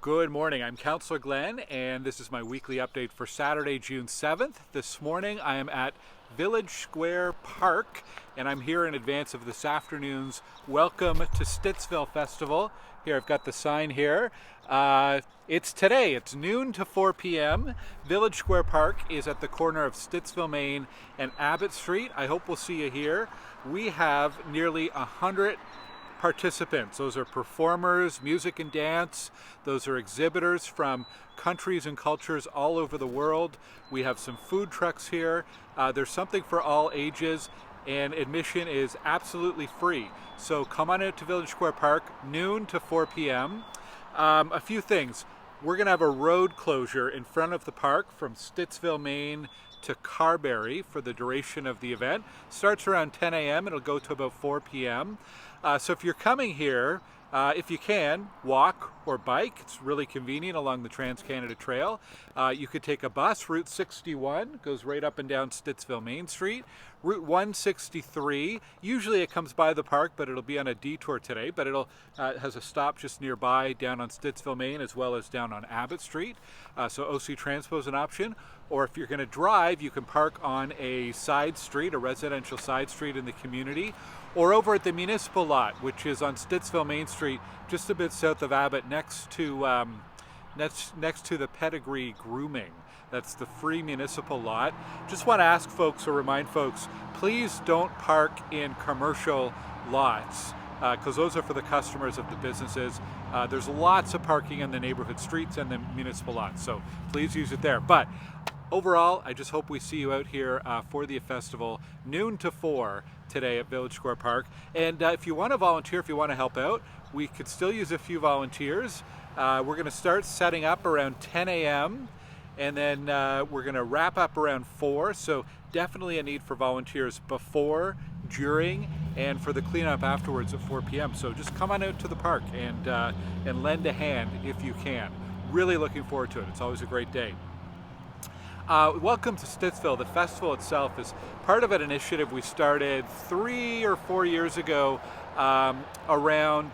Good morning, I'm Councillor Glen, and this is my weekly update for Saturday, June 7th. This morning I am at Village Square Park, and I'm here in advance of this afternoon's Welcome to Stittsville Festival. Here, I've got the sign here. It's today, it's noon to 4 p.m. Village Square Park is at the corner of Stittsville Main and Abbott Street. I hope we'll see you here. We have nearly 100 participants. Those are performers, music and dance. Those are exhibitors from countries and cultures all over the world. We have some food trucks here. There's something for all ages, and admission is absolutely free. So come on out to Village Square Park, noon to 4 p.m. A few things. We're going to have a road closure in front of the park from Stittsville Main to Carberry for the duration of the event. Starts around 10 a.m. It'll go to about 4 p.m. So if you're coming here, if you can, walk or bike. It's really convenient along the Trans-Canada Trail. You could take a bus. Route 61 goes right up and down Stittsville Main Street. Route 163, usually it comes by the park, but it'll be on a detour today, but it'll has a stop just nearby down on Stittsville Main as well as down on Abbott Street. So OC Transpo is an option. Or if you're going to drive, you can park on a side street, a residential side street in the community, or over at the municipal lot, which is on Stittsville Main Street, just a bit south of Abbott, next to the Pedigree Grooming. That's the free municipal lot. Just want to ask folks or remind folks, please don't park in commercial lots, because those are for the customers of the businesses. There's lots of parking in the neighborhood streets and the municipal lots, so please use it there. But overall, I just hope we see you out here for the festival, noon to 4 today at Village Square Park. And if you want to volunteer, if you want to help out, we could still use a few volunteers. We're going to start setting up around 10 a.m. and then we're going to wrap up around 4. So definitely a need for volunteers before, during, and for the cleanup afterwards at 4 p.m. So just come on out to the park and lend a hand if you can. Really looking forward to it. It's always a great day. Welcome to Stittsville. The festival itself is part of an initiative we started 3 or 4 years ago around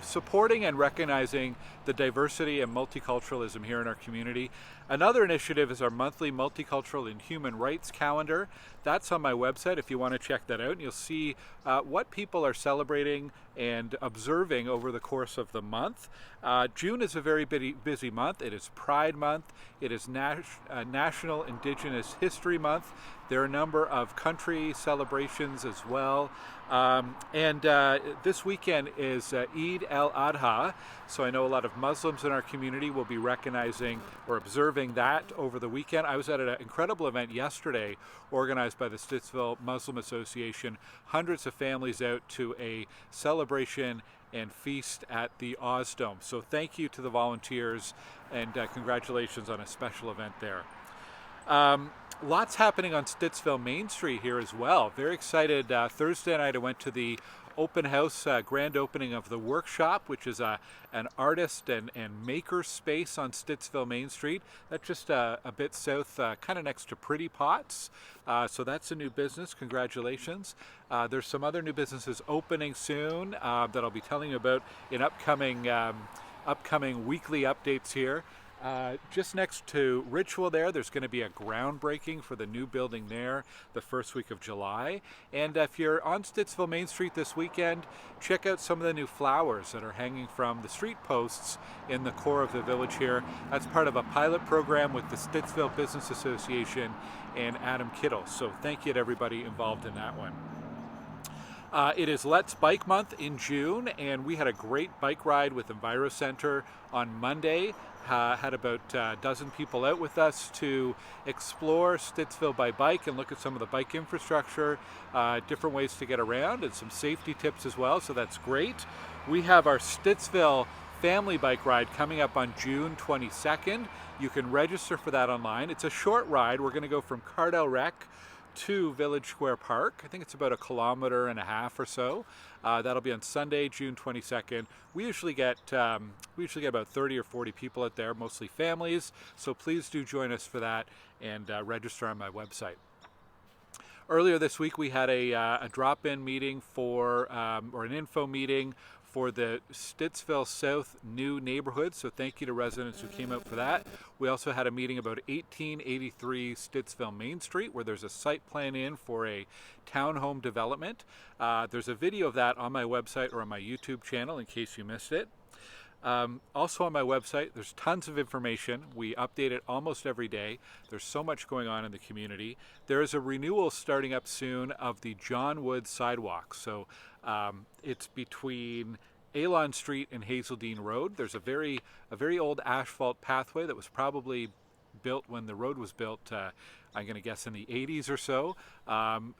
supporting and recognizing the diversity and multiculturalism here in our community. Another initiative is our monthly multicultural and human rights calendar. That's on my website if you want to check that out. And you'll see what people are celebrating and observing over the course of the month. June is a very busy month. It is Pride Month. It is National Indigenous History Month. There are a number of country celebrations as well. This weekend is Eid al-Adha, so I know a lot of Muslims in our community will be recognizing or observing that over the weekend. I was at an incredible event yesterday organized by the Stittsville Muslim Association. Hundreds of families out to a celebration and feast at the Oz Dome. So thank you to the volunteers and congratulations on a special event there. Lots happening on Stittsville Main Street here as well. Very excited. Thursday night I went to the open house grand opening of the workshop, which is an artist and maker space on Stittsville Main Street. That's just a bit south, kind of next to Pretty Pots. So that's a new business. Congratulations. There's some other new businesses opening soon that I'll be telling you about in upcoming weekly updates here. Just next to Ritual there's going to be a groundbreaking for the new building there the first week of July. And if you're on Stittsville Main Street this weekend, check out some of the new flowers that are hanging from the street posts in the core of the village here. That's part of a pilot program with the Stittsville Business Association and Adam Kittle. So thank you to everybody involved in that one. It is Let's Bike Month in June, and we had a great bike ride with EnviroCenter on Monday. Had about a dozen people out with us to explore Stittsville by bike and look at some of the bike infrastructure, different ways to get around, and some safety tips as well, so that's great. We have our Stittsville family bike ride coming up on June 22nd. You can register for that online. It's a short ride. We're going to go from Cardell Rec to Village Square Park. I think it's about 1.5 kilometers or so. That'll be on Sunday, June 22nd. We usually get about 30 or 40 people out there, mostly families. So please do join us for that and register on my website. Earlier this week, we had a drop-in meeting or an info meeting for the Stittsville South new neighborhood, so thank you to residents who came out for that. We also had a meeting about 1883 Stittsville Main Street, where there's a site plan in for a townhome development. There's a video of that on my website or on my YouTube channel in case you missed it. Also on my website, there's tons of information. We update it almost every day. There's so much going on in the community. There is a renewal starting up soon of the Johnwoods sidewalk. So it's between Alon Street and Hazeldean Road. There's a very old asphalt pathway that was probably built when the road was built, I'm going to guess in the 80s or so.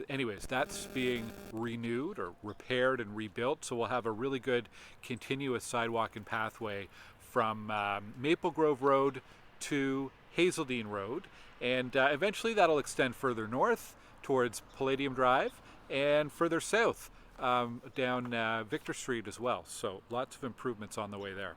Anyways, that's being renewed or repaired and rebuilt, so we'll have a really good continuous sidewalk and pathway from Maple Grove Road to Hazeldean Road, and eventually that'll extend further north towards Palladium Drive and further south down Victor Street as well. So lots of improvements on the way there.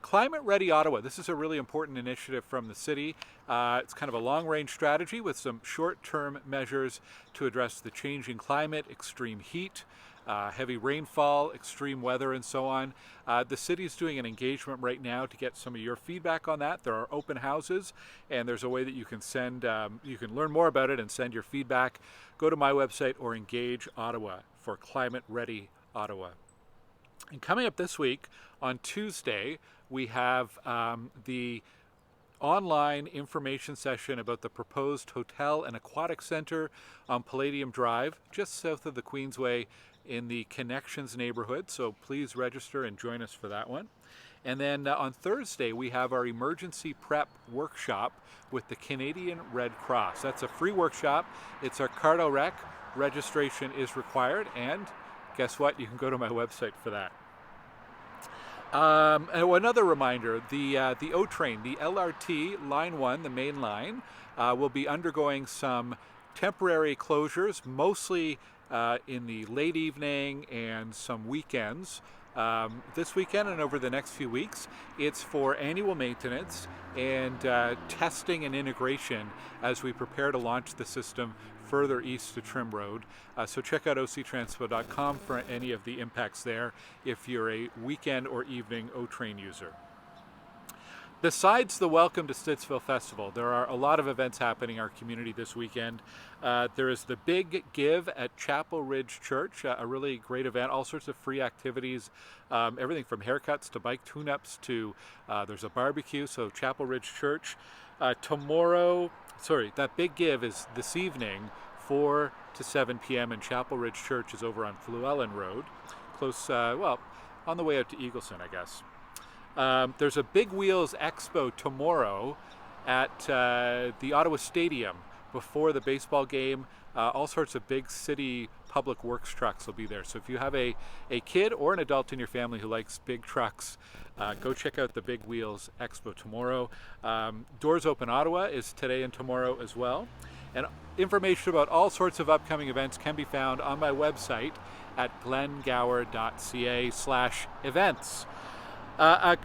Climate Ready Ottawa. This is a really important initiative from the city. It's kind of a long-range strategy with some short-term measures to address the changing climate, extreme heat, heavy rainfall, extreme weather, and so on. The city is doing an engagement right now to get some of your feedback on that. There are open houses, and there's a way that you can send, you can learn more about it and send your feedback. Go to my website or Engage Ottawa for Climate Ready Ottawa. And coming up this week, on Tuesday, we have the online information session about the proposed hotel and aquatic center on Palladium Drive, just south of the Queensway in the Connections neighborhood. So please register and join us for that one. And then on Thursday, we have our emergency prep workshop with the Canadian Red Cross. That's a free workshop. It's our Cardo Rec. Registration is required, and guess what? You can go to my website for that. And another reminder, the O-Train, the LRT Line 1, the main line, will be undergoing some temporary closures, mostly in the late evening and some weekends. This weekend and over the next few weeks, it's for annual maintenance and testing and integration as we prepare to launch the system further east to Trim Road. So check out octranspo.com for any of the impacts there if you're a weekend or evening O-Train user. Besides the Welcome to Stittsville Festival, there are a lot of events happening in our community this weekend. There is the Big Give at Chapel Ridge Church, a really great event, all sorts of free activities, everything from haircuts to bike tune-ups to there's a barbecue, so Chapel Ridge Church. That Big Give is this evening, 4 to 7 p.m. and Chapel Ridge Church is over on Fluellen Road, close, well, on the way out to Eagleson, I guess. There's a Big Wheels Expo tomorrow at the Ottawa Stadium before the baseball game. All sorts of big city public works trucks will be there. So if you have a kid or an adult in your family who likes big trucks, go check out the Big Wheels Expo tomorrow. Doors Open Ottawa is today and tomorrow as well. And information about all sorts of upcoming events can be found on my website at glengower.ca/events.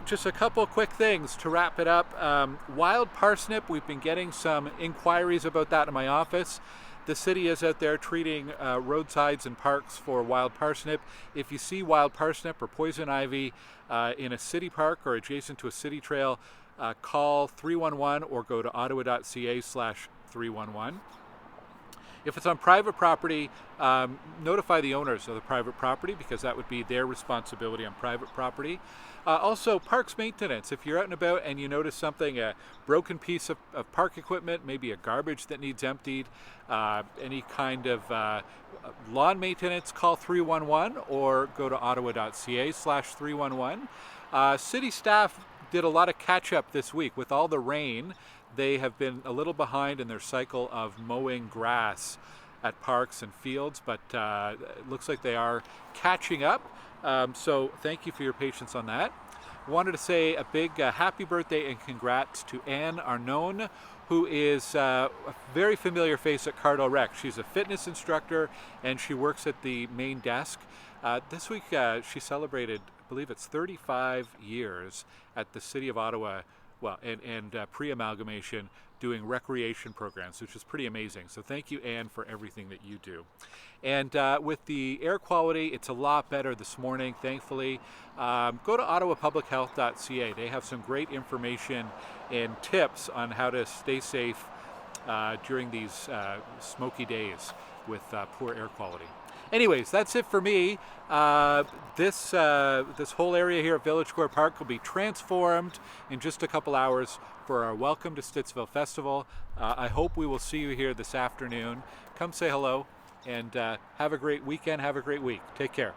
Just a couple quick things to wrap it up. Wild parsnip, we've been getting some inquiries about that in my office. The city is out there treating roadsides and parks for wild parsnip. If you see wild parsnip or poison ivy in a city park or adjacent to a city trail, call 311 or go to ottawa.ca/311. If it's on private property, notify the owners of the private property because that would be their responsibility on private property. Also, parks maintenance. If you're out and about and you notice something, a broken piece of park equipment, maybe a garbage that needs emptied, any kind of lawn maintenance, call 311 or go to ottawa.ca/311. City staff did a lot of catch up this week with all the rain. They have been a little behind in their cycle of mowing grass at parks and fields, but it looks like they are catching up. So thank you for your patience on that. Wanted to say a big happy birthday and congrats to Anne Arnone, who is a very familiar face at Cardo Rec. She's a fitness instructor and she works at the main desk. This week she celebrated, I believe it's 35 years at the City of Ottawa and pre-amalgamation doing recreation programs, which is pretty amazing. So thank you, Anne, for everything that you do. And with the air quality, it's a lot better this morning, thankfully. Go to ottawapublichealth.ca. They have some great information and tips on how to stay safe during these smoky days with poor air quality. Anyways, that's it for me. This whole area here at Village Square Park will be transformed in just a couple hours for our Welcome to Stittsville Festival. I hope we will see you here this afternoon. Come say hello and have a great weekend, have a great week. Take care.